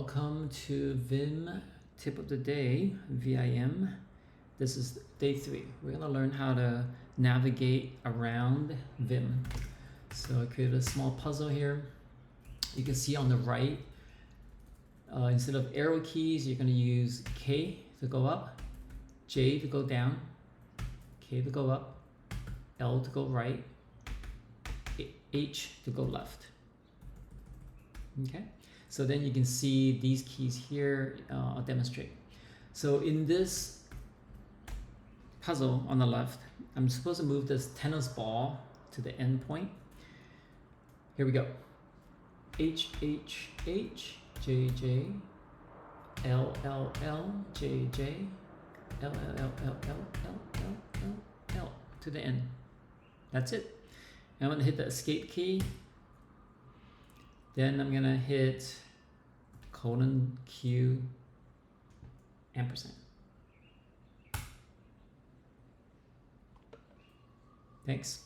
Welcome to Vim tip of the day, VIM. This is day 3. We're gonna learn how to navigate around Vim. So I created a small puzzle here. You can see on the right, instead of arrow keys, you're gonna use K to go up, J to go down, K to go up, L to go right, H to go left. Okay, so then you can see these keys here. I'll demonstrate. So in this puzzle on the left, I'm supposed to move this tennis ball to the end point. Here we go. H, H, H, J, J, L, L, L, J, J, L, L, L, L, L, L, L, L, L, to the end. That's it. I'm going to hit the escape key. Then I'm going to hit colon Q ampersand. Thanks.